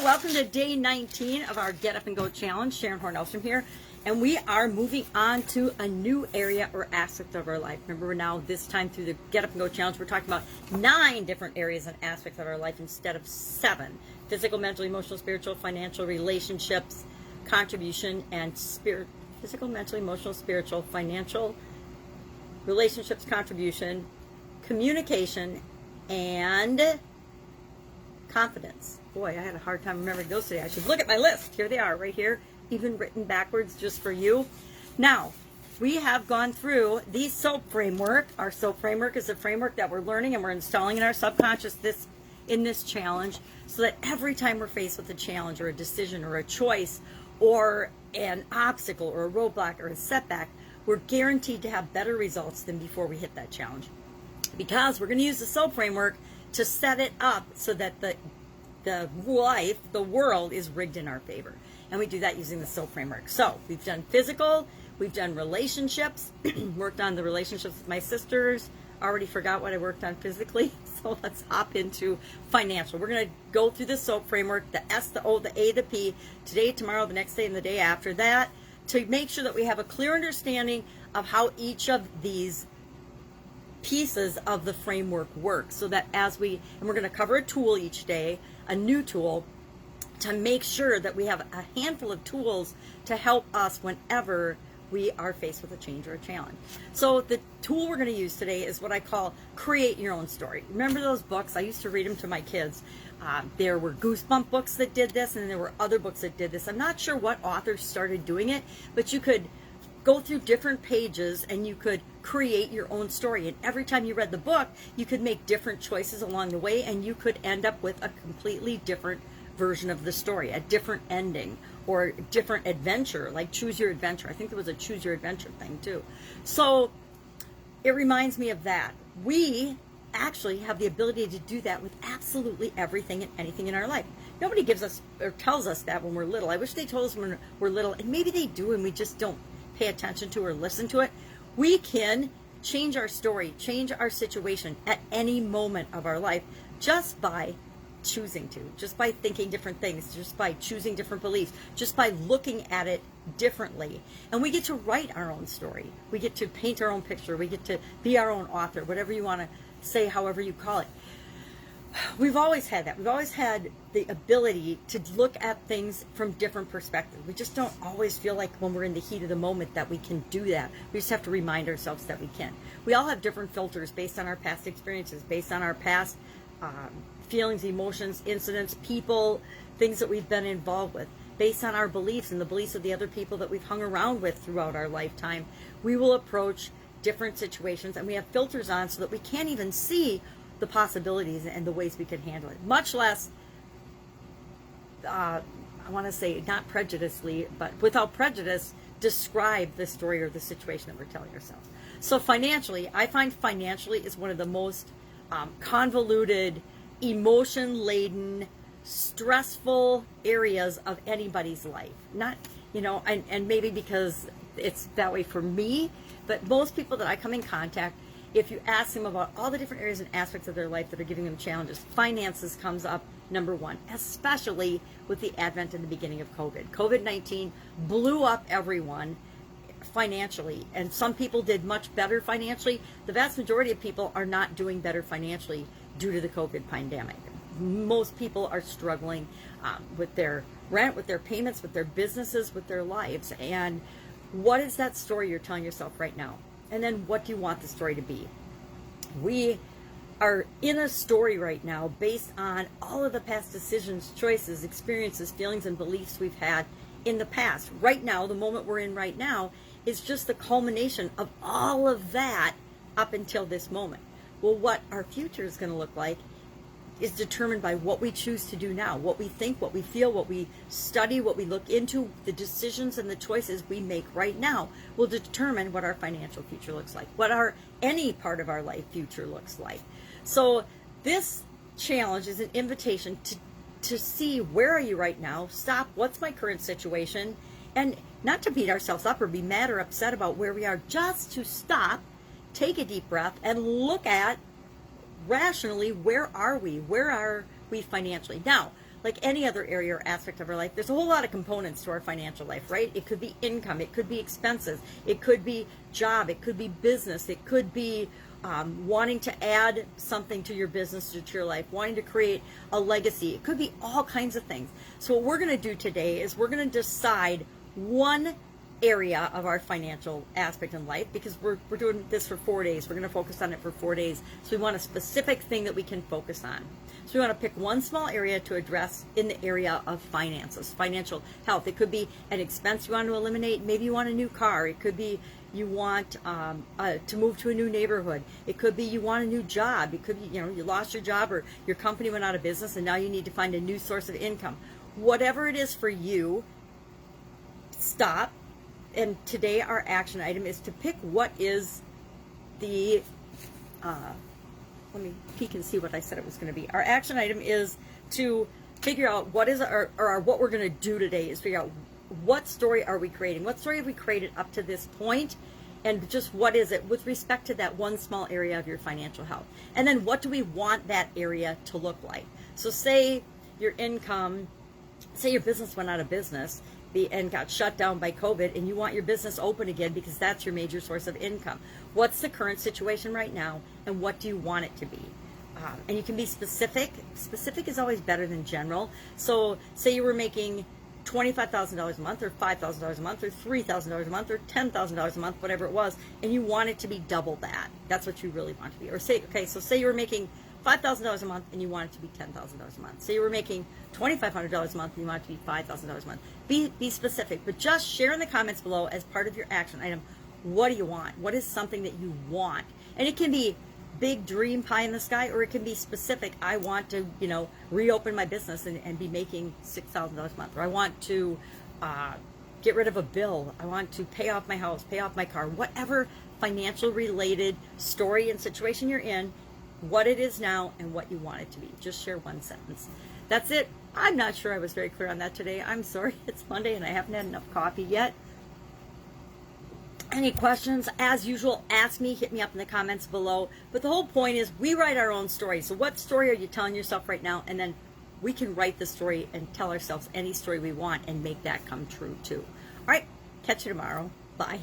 Welcome to day 19 of our Get Up and Go Challenge. Sharon Horne-Ellstrom here. And we are moving on to a new area or aspect of our life. Remember, we're now this time through the Get Up and Go Challenge, we're talking about 9 different areas and aspects of our life instead of 7. Physical, mental, emotional, spiritual, financial, relationships, contribution, and spirit. Physical, mental, emotional, spiritual, financial, relationships, contribution, communication, and confidence. Boy, I had a hard time remembering those today. I should look at my list. Here they are, right here, even written backwards just for you. Now, we have gone through the SOAP framework. Our SOAP framework is a framework that we're learning and we're installing in our subconscious in this challenge, so that every time we're faced with a challenge or a decision or a choice or an obstacle or a roadblock or a setback, we're guaranteed to have better results than before we hit that challenge. Because we're going to use the SOAP framework to set it up so that the world is rigged in our favor. And we do that using the SOAP framework. So we've done physical, we've done relationships, worked on the relationships with my sisters, already forgot what I worked on physically. So let's hop into financial. We're going to go through the SOAP framework, the S, the O, the A, the P, today, tomorrow, the next day, and the day after that, to make sure that we have a clear understanding of how each of these pieces of the framework work, so that and we're going to cover a tool each day, a new tool, to make sure that we have a handful of tools to help us whenever we are faced with a change or a challenge. So the tool we're going to use today is what I call create your own story. Remember those books? I used to read them to my kids. There were Goosebump books that did this, and there were other books that did this. I'm not sure what authors started doing it, but you could go through different pages and you could create your own story. And every time you read the book, you could make different choices along the way, and you could end up with a completely different version of the story, a different ending or a different adventure, like choose your adventure. I think there was a choose your adventure thing too. So it reminds me of that. We actually have the ability to do that with absolutely everything and anything in our life. Nobody gives us or tells us that when we're little. I wish they told us when we're little, and maybe they do and we just don't pay attention to or listen to it. We can change our story, change our situation at any moment of our life just by choosing to, just by thinking different things, just by choosing different beliefs, just by looking at it differently. And we get to write our own story. We get to paint our own picture. We get to be our own author, whatever you want to say, however you call it. We've always had that. We've always had the ability to look at things from different perspectives. We just don't always feel like when we're in the heat of the moment that we can do that. We just have to remind ourselves that we can. We all have different filters based on our past experiences, based on our past feelings, emotions, incidents, people, things that we've been involved with, based on our beliefs and the beliefs of the other people that we've hung around with throughout our lifetime. We will approach different situations, and we have filters on so that we can't even see the possibilities and the ways we could handle it, much less I want to say not prejudicely, but without prejudice, describe the story or the situation that we're telling ourselves. So financially, I find financially is one of the most convoluted, emotion-laden, stressful areas of anybody's life. Not, and maybe because it's that way for me, but most people that I come in contact, if you ask them about all the different areas and aspects of their life that are giving them challenges, finances comes up number one, especially with the advent and the beginning of COVID. COVID-19 blew up everyone financially, and some people did much better financially. The vast majority of people are not doing better financially due to the COVID pandemic. Most people are struggling with their rent, with their payments, with their businesses, with their lives. And what is that story you're telling yourself right now? And then what do you want the story to be? We are in a story right now based on all of the past decisions, choices, experiences, feelings, and beliefs we've had in the past. Right now, the moment we're in right now is just the culmination of all of that up until this moment. Well, what our future is going to look like is determined by what we choose to do now, what we think, what we feel, what we study, what we look into. The decisions and the choices we make right now will determine what our financial future looks like, what any part of our life future looks like. So this challenge is an invitation to see, where are you right now? Stop, what's my current situation? And not to beat ourselves up or be mad or upset about where we are, just to stop, take a deep breath, and look at rationally, where are we financially? Now, like any other area or aspect of our life, there's a whole lot of components to our financial life, right? It could be income, it could be expenses, it could be job, it could be business, it could be wanting to add something to your business or to your life, wanting to create a legacy. It could be all kinds of things. So what we're going to do today is we're going to decide one area of our financial aspect in life, because we're doing this for 4 days. We're going to focus on it for 4 days. So we want a specific thing that we can focus on. So we want to pick one small area to address in the area of finances, financial health. It could be an expense you want to eliminate. Maybe you want a new car. It could be you want to move to a new neighborhood. It could be you want a new job. It could be, you lost your job or your company went out of business and now you need to find a new source of income. Whatever it is for you, stop. And today our action item is to pick what is the, let me peek and see what I said it was going to be. Our action item is to figure out what is what we're going to do today is figure out what story are we creating? What story have we created up to this point? And just what is it with respect to that one small area of your financial health? And then what do we want that area to look like? So say your income, say your business went out of business and got shut down by COVID, and you want your business open again because that's your major source of income. What's the current situation right now, and what do you want it to be? And you can be specific. Specific is always better than general. So say you were making $25,000 a month, or $5,000 a month, or $3,000 a month, or $10,000 a month, whatever it was, and you want it to be double that. That's what you really want to be. Or say you were making $5,000 a month and you want it to be $10,000 a month. Say you were making $2,500 a month and you want it to be $5,000 a month. Be specific, but just share in the comments below as part of your action item. What do you want? What is something that you want? And it can be big dream pie in the sky, or it can be specific. I want to, reopen my business and be making $6,000 a month, or I want to get rid of a bill. I want to pay off my house, pay off my car, whatever financial related story and situation you're in, what it is now and what you want it to be. Just share one sentence. That's it. I'm not sure I was very clear on that today. I'm sorry. It's Monday and I haven't had enough coffee yet. Any questions, as usual, ask me, hit me up in the comments below. But the whole point is we write our own story. So what story are you telling yourself right now? And then we can write the story and tell ourselves any story we want and make that come true too. All right, catch you tomorrow. Bye.